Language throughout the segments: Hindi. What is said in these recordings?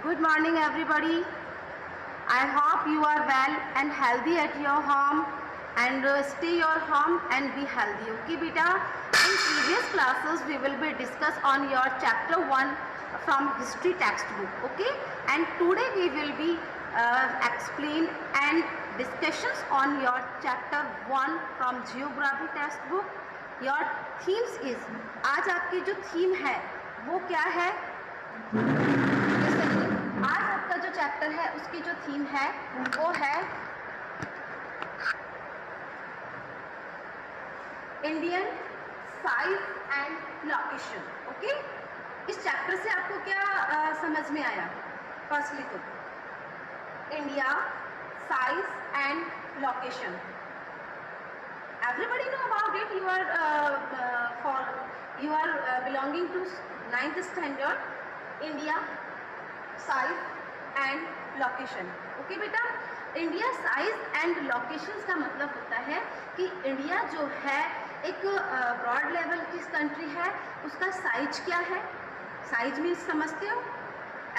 Good morning, everybody. I hope you are well and healthy at your home and stay your home and be healthy. Okay, beta. In previous classes, we will be discuss on your chapter 1 from history textbook. Okay, and today we will be explain and discussions on your chapter 1 from geography textbook. Your themes is आज आपकी जो थीम है वो क्या है? आज आपका जो चैप्टर है उसकी जो थीम है वो है Indian size and location. Okay, इस चैप्टर से आपको क्या समझ में आया? फर्स्टली तो India size and location. Everybody know about it. You are belonging to 9th standard. India size and location. Okay बेटा, इंडिया साइज एंड लोकेशंस का मतलब होता है कि इंडिया जो है एक ब्रॉड लेवल की कंट्री है, उसका साइज क्या है? साइज मीन्स समझते हो?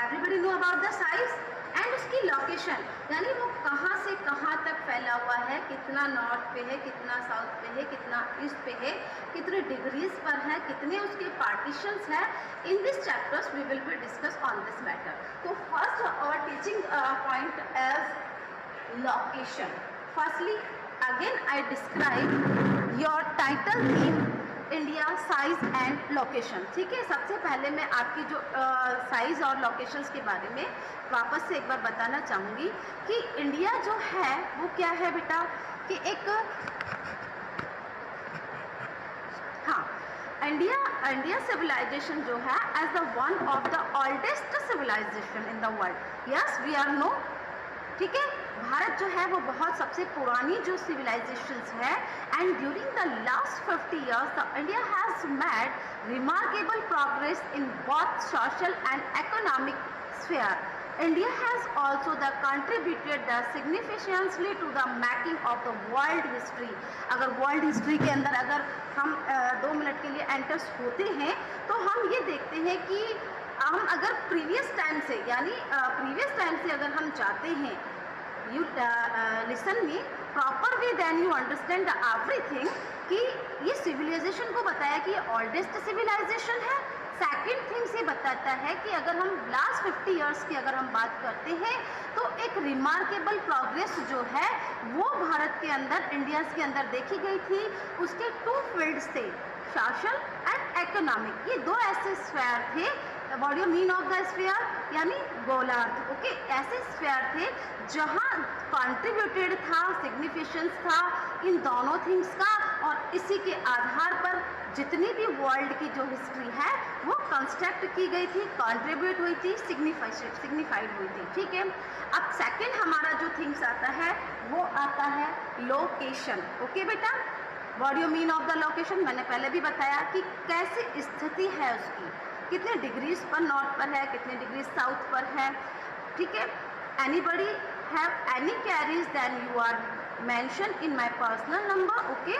Everybody know about the size and उसकी लोकेशन, यानी वो कहाँ से कहाँ तक फैला हुआ है, कितना नॉर्थ पे है, कितना साउथ पे है, कितना ईस्ट पे है, कितने डिग्रीज पर है, कितने उसके पार्टीशंस है. In this chapters we will be discuss on this matter. तो first our teaching point as location. Firstly again I describe your title theme India size and location. ठीक है, सबसे पहले मैं आपकी जो साइज और लोकेशंस के बारे में वापस से एक बार बताना चाहूँगी कि इंडिया जो है वो क्या है बेटा, कि एक इंडिया सिविलाइजेशन जो है as the one of the oldest civilisation in the world. Yes we are no. ठीक है, भारत जो है वो बहुत सबसे पुरानी जो सिविलाइजेशंस है and during the last 50 years the India has made remarkable progress in both social and economic sphere. India has also the contributed the significantly to the making of the world history. अगर वर्ल्ड हिस्ट्री के अंदर अगर हम 2 मिनट के लिए एंटर्स होते हैं तो हम ये देखते हैं कि हम अगर प्रीवियस टाइम से यानी प्रीवियस टाइम से अगर हम जाते हैं, you listen me proper way then you understand everything, कि ये सिविलाइजेशन को बताया कि ये ओल्डेस्ट सिविलाइजेशन है. सेकेंड थिंग से बताता है कि अगर हम लास्ट 50 years की अगर हम बात करते हैं तो एक रिमार्केबल प्रोग्रेस जो है वो भारत के अंदर इंडिया के अंदर देखी गई थी. उसके 2 फील्ड्स थे, सोशल एंड इकोनॉमिक. ये 2 ऐसे स्फीयर थे. What you mean of the sphere, यानी गोलार्ध. ओके, ऐसे स्फीयर थे जहाँ कंट्रीब्यूटेड था, सिग्निफिकेंस था इन दोनों थिंग्स का, और इसी के आधार पर जितनी भी वर्ल्ड की जो हिस्ट्री है वो कंस्ट्रक्ट की गई थी, कंट्रीब्यूट हुई थी, सिग्निफाइड हुई थी. ठीक है, अब सेकंड हमारा जो थिंग्स आता है वो आता है लोकेशन. ओके बेटा, what you mean of the location, मैंने पहले भी बताया कि कैसी स्थिति है उसकी, कितने डिग्रीज पर नॉर्थ पर है, कितने डिग्रीज साउथ पर है. ठीक है, anybody have any queries then you are mention in my personal number. Okay,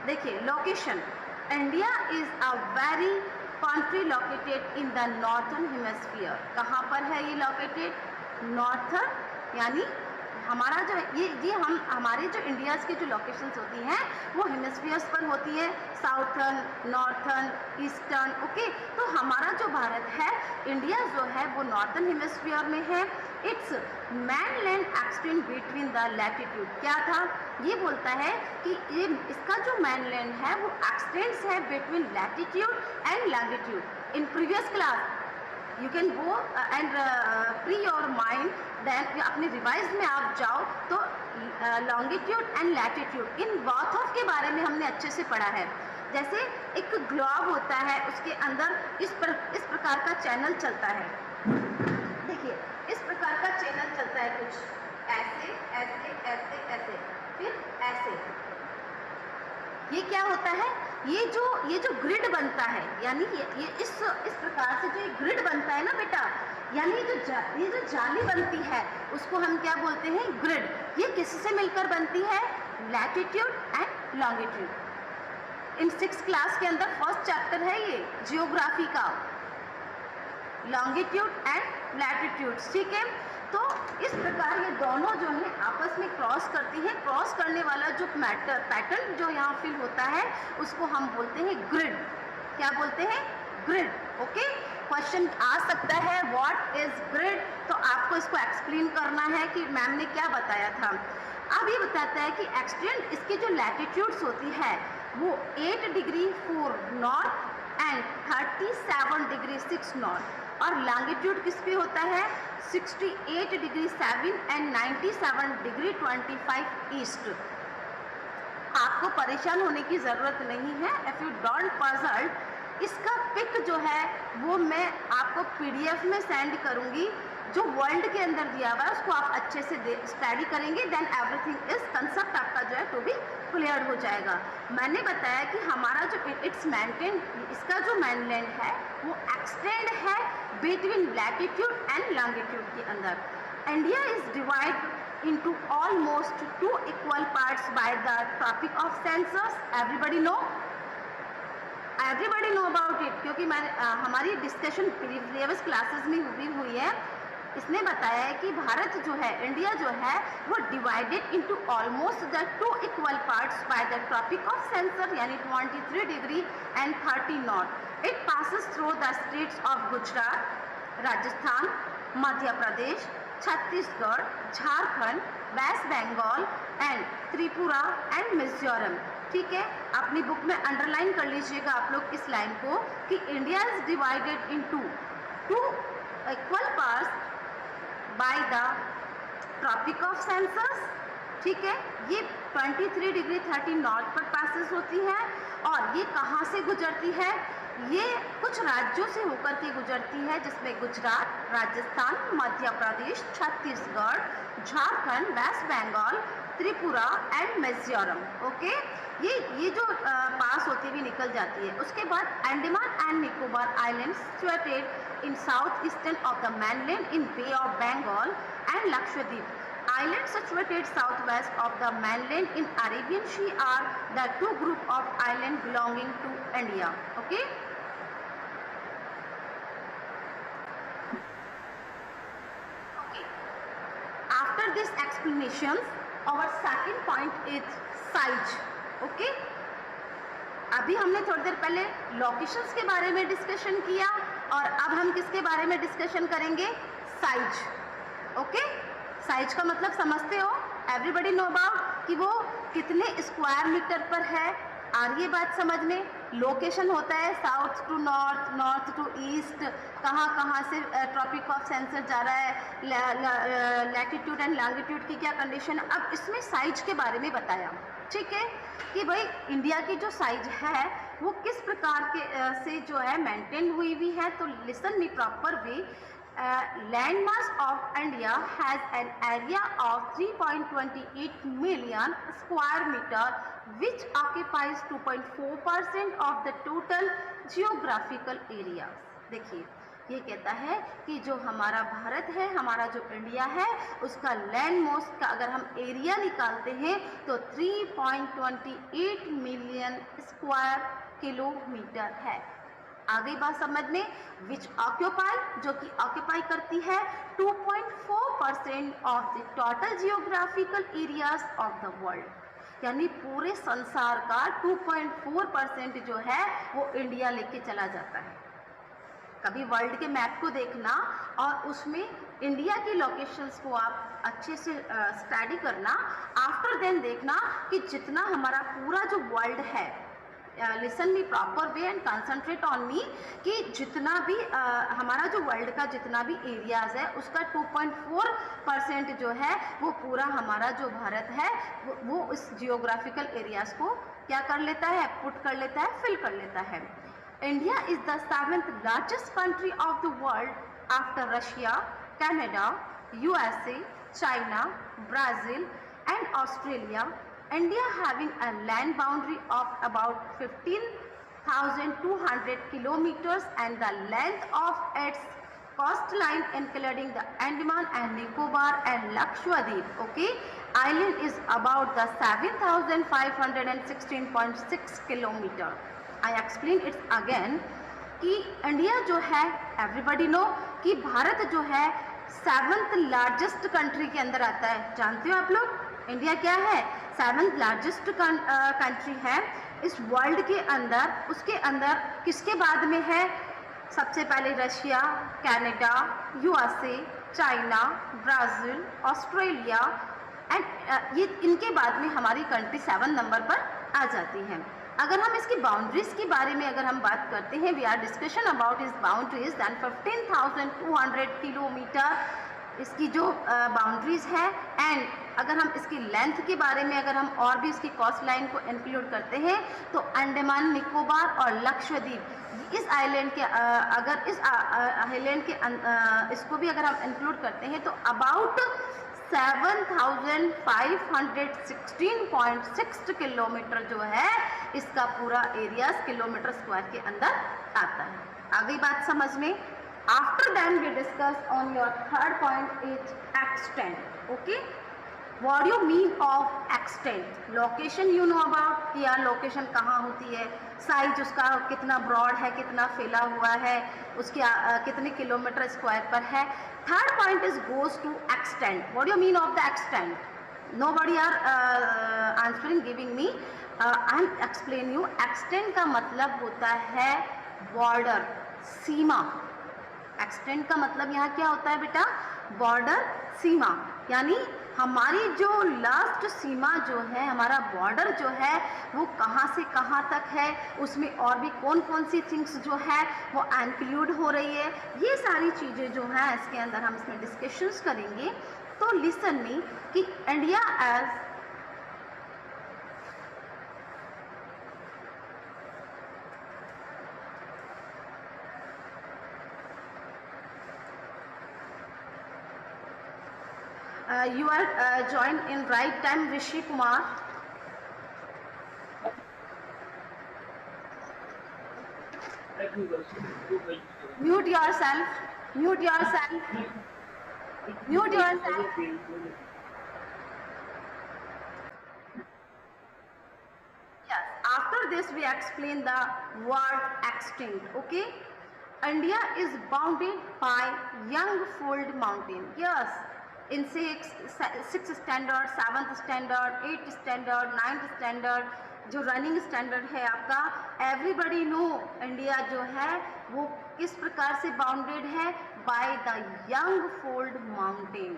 देखिए location, India is a very country located in the northern hemisphere. कहाँ पर है ये लोकेटेड? नॉर्थर्न, यानी हमारा जो ये हम हमारी जो इंडियाज़ की जो लोकेशंस होती हैं वो हेमिस्फीयर्स पर होती हैं, साउथर्न, नॉर्थर्न, ईस्टर्न. ओके, तो हमारा जो भारत है, इंडिया जो है वो नॉर्थर्न हेमिस्फीयर में है. It's mainland extend between the latitude. क्या था? ये बोलता है कि ये इसका जो मैनलैंड है वो एक्सटेंड्स है between latitude and latitude. In previous class you can go and free your mind, then अपने रिवाइज में आप जाओ तो longitude and latitude in both of के बारे में हमने अच्छे से पढ़ा है. जैसे एक ग्लोब होता है, उसके अंदर इस प्रकार का चैनल चलता है. देखिए इस प्रकार का चैनल चलता है, कुछ ऐसे ऐसे ऐसे ऐसे, फिर ऐसे. ये क्या होता है? ये जो ग्रिड बनता है, यानी ये इस प्रकार से जो ये ग्रिड बनता है ना बेटा, यानी ये जो जाली बनती है उसको हम क्या बोलते हैं? ग्रिड. ये किससे मिलकर बनती है? Latitude and longitude. In 6th class के अंदर फर्स्ट चैप्टर है ये जियोग्राफी का. लॉन्गिट्यूड एंड लैटिट्यूड, ठीक है। तो इस प्रकार ये दोनों जो है आपस में क्रॉस करती हैं। क्रॉस करने वाला जो पैटर्न जो यहाँ फिल होता है उसको हम बोलते हैं ग्रिड। क्या बोलते हैं? ग्रिड। ओके, क्वेश्चन आ सकता है व्हाट इज ग्रिड, तो आपको इसको एक्सप्लेन करना है कि मैम ने क्या बताया था। अब ये बताता है कि एक्सटेंड इसकी जो लैटिट्यूड्स होती है वो 8 degree 4 north and 37 degree 6 north, और लॉन्गिट्यूड किस पे होता है 68 डिग्री 7 एंड 97 डिग्री 25 ईस्ट। आपको परेशान होने की ज़रूरत नहीं है। इफ़ यू डोंट पजल्ड, इसका पिक जो है वो मैं आपको PDF में सेंड करूँगी। जो वर्ल्ड के अंदर दिया हुआ है उसको आप अच्छे से स्टडी करेंगे, देन एवरीथिंग इज कंसेप्ट आपका जो है टू बी क्लियर हो जाएगा। मैंने बताया कि हमारा जो इट्स मेंटेन, इसका जो मेनलैंड है वो एक्सटेंड है बिटवीन लैटिट्यूड एंड लॉन्गिट्यूड के अंदर। India is divide into almost 2 equal parts by the Tropic of Cancer. Everybody know about it, क्योंकि हमारी डिस्कशन प्रीवियस क्लासेस में भी हुई है। इसने बताया है कि भारत जो है, इंडिया जो है वो divided into almost the 2 equal parts by the Tropic of Cancer, यानी 23 degree and 30 north. It passes through the states of Gujarat, Rajasthan, Madhya Pradesh, Chhattisgarh, Jharkhand, waste Bengal and Tripura and Mizoram, ठीक है। अपनी बुक में अंडरलाइन कर लीजिएगा आप लोग इस लाइन को कि India is divided into 2 equal parts by the Tropic of Cancer, ठीक है। ये 23 डिग्री 30 नॉर्थ पर पासेस होती है, और ये कहाँ से गुजरती है? ये कुछ राज्यों से होकर के गुजरती है, जिसमें Gujarat, Rajasthan, Madhya Pradesh, Chhattisgarh, Jharkhand, waste Bengal, Tripura and Mizoram. Okay, ये जो पास होती हुई निकल जाती है। उसके बाद Andaman and Nicobar islands situated in south eastern of the mainland in Bay of Bengal and Lakshadweep. Islands situated southwest of the mainland in Arabian Sea are the 2 group of islands belonging to India. Okay. Okay. After this explanations, our second point is size. Okay. अभी हमने थोड़ी देर पहले लोकेशंस के बारे में डिस्कशन किया, और अब हम किसके बारे में डिस्कशन करेंगे? साइज। ओके, साइज का मतलब समझते हो? एवरीबडी नो अबाउट कि वो कितने स्क्वायर मीटर पर है। आ रही है बात समझ में? लोकेशन होता है south to north, north to east, कहाँ से ट्रॉपिक ऑफ कैंसर जा रहा है, लैटिट्यूड एंड लॉन्गिट्यूड की क्या कंडीशन। अब इसमें साइज के बारे में बताया, ठीक है, कि भाई इंडिया की जो साइज है वो किस प्रकार के से जो है मेंटेन हुई है। तो listen me proper way. Land mass of India has an area of 3.28 million square metre which occupies 2.4% of the total geographical area. देखिए, ये कहता है कि जो हमारा भारत है, हमारा जो इंडिया है, उसका लैंड मास का अगर हम एरिया निकालते हैं तो 3.28 मिलियन स्क्वायर किलोमीटर है। आ गई बात समझ में? विच ऑक्यूपाई, जो कि ऑक्यूपाई करती है 2.4% of the total geographical areas of the world, यानी पूरे संसार का 2.4% जो है वो इंडिया लेके चला जाता है। कभी वर्ल्ड के मैप को देखना और उसमें इंडिया की लोकेशंस को आप अच्छे से स्टडी करना, आफ्टर देन देखना कि जितना हमारा पूरा जो वर्ल्ड है, listen me proper way and concentrate on me, कि जितना भी हमारा जो वर्ल्ड का जितना भी एरियाज है उसका 2.4% जो है वो पूरा हमारा जो भारत है वो उस जियोग्राफिकल एरियाज को क्या कर लेता है? पुट कर लेता है, फिल कर लेता है। India is the 7th largest country of the world after Russia, Canada, USA, China, Brazil and Australia. India having a land boundary of about 15,200 kilometers and the length of its coastline including the Andaman and Nicobar and Lakshadweep, okay, island is about the 7,516.6 kilometer. I explain it again. कि इंडिया जो है, एवरीबॉडी नो कि भारत जो है 7th लार्जेस्ट कंट्री के अंदर आता है। जानते हो आप लोग इंडिया क्या है? 7th लार्जेस्ट कंट्री है इस वर्ल्ड के अंदर। उसके अंदर किसके बाद में है? सबसे पहले Russia, Canada, USA, China, Brazil, Australia and ये इनके बाद में हमारी कंट्री 7 नंबर पर आ जाती है। अगर हम इसकी बाउंड्रीज़ के बारे में अगर हम बात करते हैं, वी आर डिस्कशन अबाउट इस बाउंड्रीज दैन 15,200 किलोमीटर इसकी जो बाउंड्रीज़ है। एंड अगर हम इसकी लेंथ के बारे में अगर हम और भी इसकी कॉस्ट लाइन को इंक्लूड करते हैं तो अंडमान निकोबार और लक्षद्वीप इस आइलैंड के अगर इस आइलैंड के इसको भी अगर हम इंक्लूड करते हैं तो अबाउट 7,516.6 किलोमीटर जो है इसका पूरा एरिया किलोमीटर स्क्वायर के अंदर आता है। आ गई बात समझ में? After then we discuss on your third point is extent. Okay, what you mean of extent? Location you know about कि यार लोकेशन कहाँ होती है, साइज उसका कितना ब्रॉड है, कितना फैला हुआ है, उसके कितने किलोमीटर स्क्वायर पर है। Third point is goes to extent. What you mean of the extent? Nobody are answering giving me. I am explain you. Extent का मतलब होता है बॉर्डर, सीमा। एक्सटेंट का मतलब यहाँ क्या होता है बेटा? बॉर्डर, सीमा। यानी हमारी जो लास्ट सीमा जो है, हमारा बॉर्डर जो है वो कहाँ से कहाँ तक है, उसमें और भी कौन कौन सी थिंग्स जो है वो इंक्लूड हो रही है, ये सारी चीज़ें जो हैं इसके अंदर हम इसमें डिस्कशंस करेंगे। तो लिसन मी कि India as you are joined in right time, Rishi Kumar. Mute yourself. Mute yourself. Mute yourself. Yes. After this, we explain the word extinct. Okay. India is bounded by Young-Fold Mountain. Yes. In 6th standard, 7th standard, 8th standard, 9th standard जो रनिंग स्टैंडर्ड है आपका, एवरीबडी नो इंडिया जो है वो किस प्रकार से बाउंडेड है? By the young fold mountain.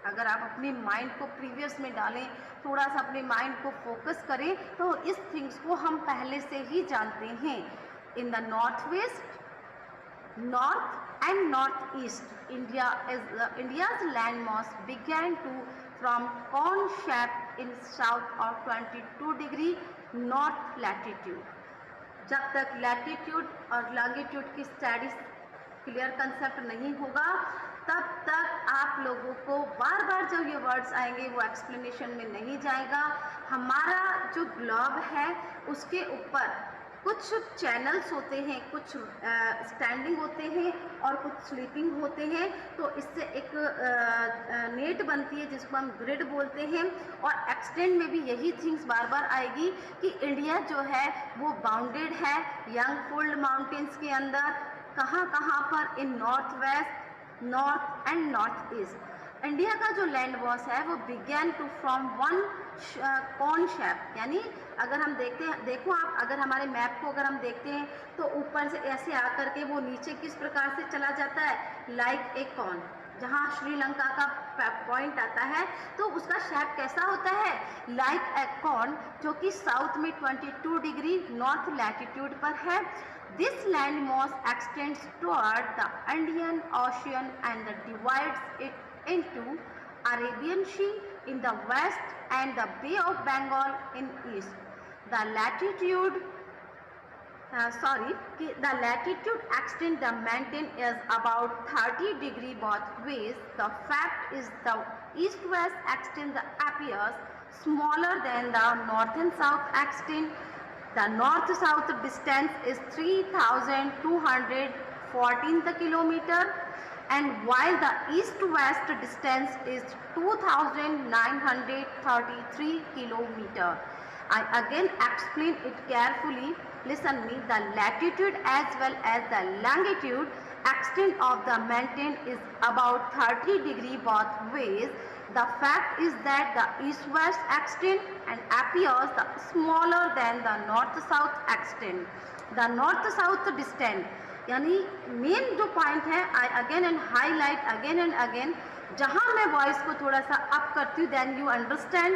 अगर आप अपने माइंड को प्रीवियस में डालें, थोड़ा सा अपने माइंड को फोकस करें तो इस थिंग्स को हम पहले से ही जानते हैं। In the north west, north and northeast, India's landmass began to from cone shape in south of 22 degree north latitude। जब तक लैटिट्यूड और लॉन्गिट्यूड की स्टडीज क्लियर कंसेप्ट नहीं होगा तब तक आप लोगों को बार बार जब ये वर्ड्स आएंगे वो एक्सप्लेनेशन में नहीं जाएगा। हमारा जो ग्लोब है उसके ऊपर कुछ चैनल्स होते हैं, कुछ स्टैंडिंग होते हैं और कुछ स्लीपिंग होते हैं। तो इससे एक नेट बनती है जिसको हम ग्रिड बोलते हैं। और एक्सटेंड में भी यही थिंग्स बार बार आएगी कि इंडिया जो है वो बाउंडेड है यंग फोल्ड माउंटेन्स के अंदर। कहाँ कहाँ पर? In north west, north and north east. India का जो लैंड वॉस है वो began to from one cone shape. यानी अगर हम देखते हैं, देखो आप अगर हमारे मैप को अगर हम देखते हैं तो ऊपर से ऐसे आकर के वो नीचे किस प्रकार से चला जाता है? Like a cone. जहाँ श्रीलंका का पॉइंट आता है तो उसका शेप कैसा होता है? लाइक ए कॉन, जो कि साउथ में 22 डिग्री नॉर्थ लैटिट्यूड पर है। This landmass extends toward the Indian Ocean and divides it into Arabian Sea in the west and the Bay of Bengal in east. The latitude extent the mountain is about 30 degree both ways. The fact is the east-west extent appears smaller than the north and south extent. The north-south distance is 3,214 kilometer, and while the east-west distance is 2,933 kilometer. I again explain it carefully. listen me, the latitude as well as the longitude extent of the mountain is about 30 degree both ways. The fact is that the east-west extent and appears the smaller than the north-south extent. The north-south distance, यानी मेन जो पॉइंट है, I again and highlight again and again, जहाँ मैं वॉइस को थोड़ा सा अप करती हूँ, देन यू अंडरस्टैंड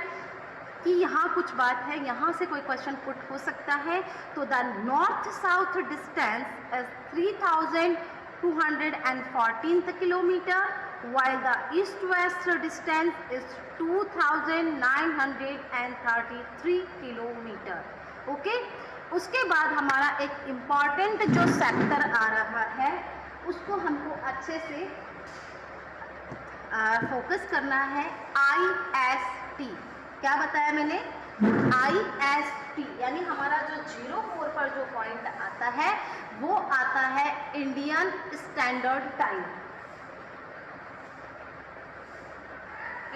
कि यहाँ कुछ बात है, यहाँ से कोई क्वेश्चन पुट हो सकता है. तो the north south distance is 3214 kilometre, while the east-west distance is 2933 kilometre. Okay, उसके बाद हमारा एक इम्पॉर्टेंट जो सेक्टर आ रहा है उसको हमको अच्छे से फोकस करना है. IST, क्या बताया मैंने? IST यानी हमारा जो 04 पर जो पॉइंट आता है वो आता है Indian standard time.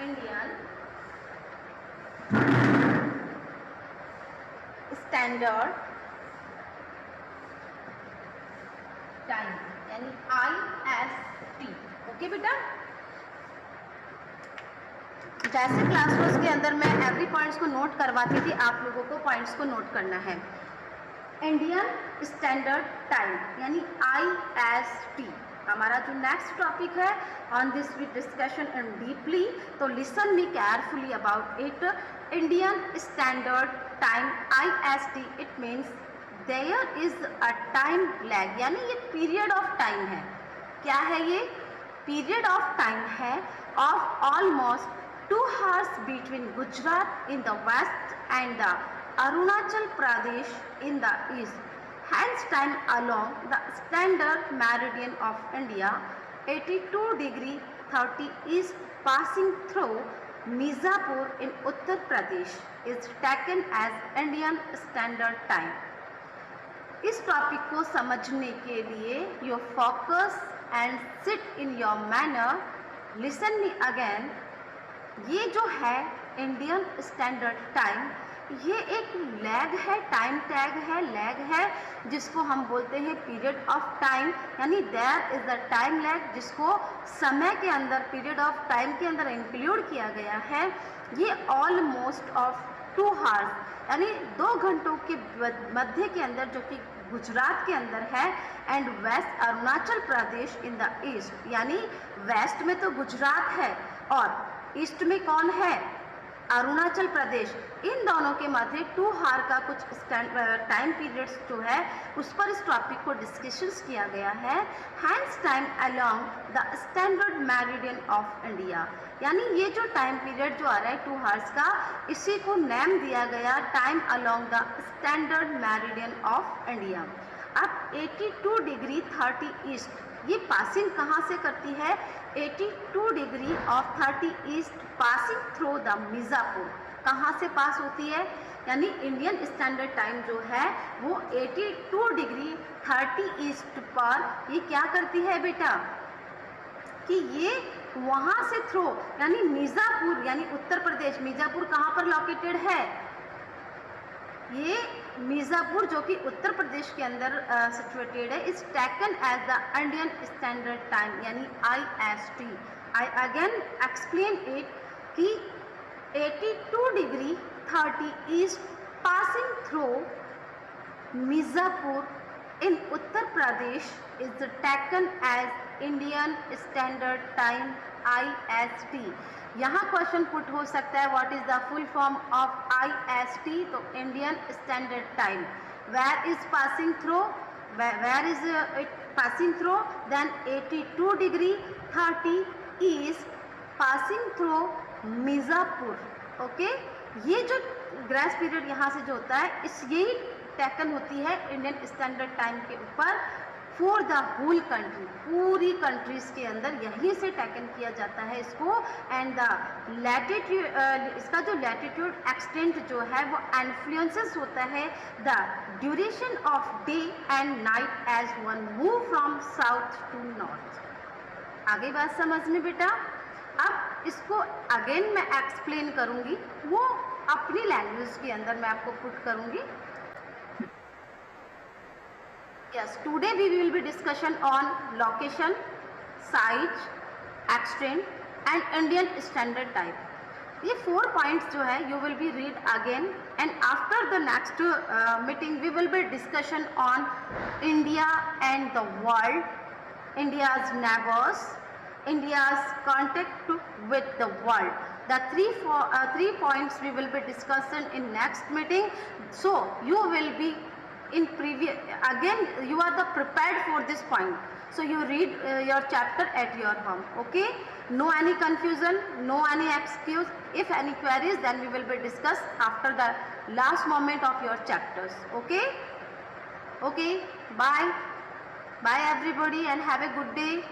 Indian standard time यानी IST. ओके बेटा, जैसे क्लासरूम्स के अंदर मैं एवरी पॉइंट्स को नोट करवाती थी, आप लोगों को पॉइंट्स को नोट करना है. इंडियन स्टैंडर्ड टाइम यानी IST हमारा जो नेक्स्ट टॉपिक है. On this we discussion in deeply, तो listen me carefully about it. Indian standard time IST, it means there is a time lag, यानी ये पीरियड ऑफ टाइम है. क्या है ये? पीरियड ऑफ टाइम है of almost 2 hours between Gujarat in the west and the Arunachal Pradesh in the east. Hence time along the standard meridian of India 82 degree 30 east passing through Mirzapur in Uttar Pradesh is taken as Indian standard time. इस टॉपिक को समझने के लिए your focus and sit in your manner. Listen me again. ये जो है इंडियन स्टैंडर्ड टाइम, ये एक लैग है, टाइम टैग है, लैग है, जिसको हम बोलते हैं पीरियड ऑफ टाइम. यानी there is the time lag, जिसको समय के अंदर, पीरियड ऑफ टाइम के अंदर इंक्लूड किया गया है. ये ऑलमोस्ट ऑफ 2 hours यानी 2 घंटों के मध्य के अंदर, जो कि गुजरात के अंदर है, and west Arunachal Pradesh in the east, यानी वेस्ट में तो गुजरात है और ईस्ट में कौन है? अरुणाचल प्रदेश. इन दोनों के मध्य 2 hour का कुछ टाइम पीरियड्स जो है उस पर इस टॉपिक को डिस्कशंस किया गया है. Hence time along the standard meridian of India, यानी ये जो टाइम पीरियड जो आ रहा है 2 hours का, इसी को नेम दिया गया time along the standard meridian of India. अब 82 डिग्री 30 ईस्ट, ये पासिंग कहाँ से करती है? 82 degree of 30 east passing through the Mirzapur. कहाँ से पास होती है? यानी इंडियन स्टैंडर्ड टाइम जो है वो 82 डिग्री 30 ईस्ट पर ये क्या करती है बेटा कि ये वहाँ से थ्रू, यानी मिर्ज़ापुर यानी उत्तर प्रदेश. मिर्ज़ापुर कहाँ पर लोकेटेड है? ये मिर्ज़ापुर जो कि उत्तर प्रदेश के अंदर सिचुएटेड है, is taken as the Indian standard time यानी IST. I again explain it कि 82 डिग्री 30 east passing through Mirzapur in Uttar Pradesh is taken as Indian standard time IST. यहाँ क्वेश्चन पुट हो सकता है what is the full form of IST? तो Indian standard time. Where is passing through, where is it passing through? Then 82 डिग्री 30 east passing through Mirzapur. Okay, ये जो ग्रेस पीरियड यहाँ से जो होता है, इस यही टेकन होती है इंडियन स्टैंडर्ड टाइम के ऊपर फॉर द होल कंट्री. पूरी कंट्रीज के अंदर यहीं से टेकन किया जाता है इसको. एंड द लैटिट्यूड, इसका जो लैटिट्यूड एक्सटेंट जो है वो इन्फ्लुएंसेस होता है the duration of day and night as one move from south to north. आगे बात समझ में बेटा. अब इसको अगेन मैं एक्सप्लेन करूँगी, वो अपनी लैंग्वेज के अंदर मैं आपको पुट करूँगी. Yes, today we will be discussion on location, size, extent and Indian standard type. ये 4 पॉइंट्स जो है you will be read again and after the next meeting we will be discussion on India and the world, India's neighbors, India's contact with the world. The three points we will be discussing in next meeting. So you will be in previous again you are the prepared for this point. So you read your chapter at your home. Okay. No any confusion, no any excuse. If any queries, then we will be discussed after the last moment of your chapters. Okay. Okay. Bye. Bye everybody and have a good day.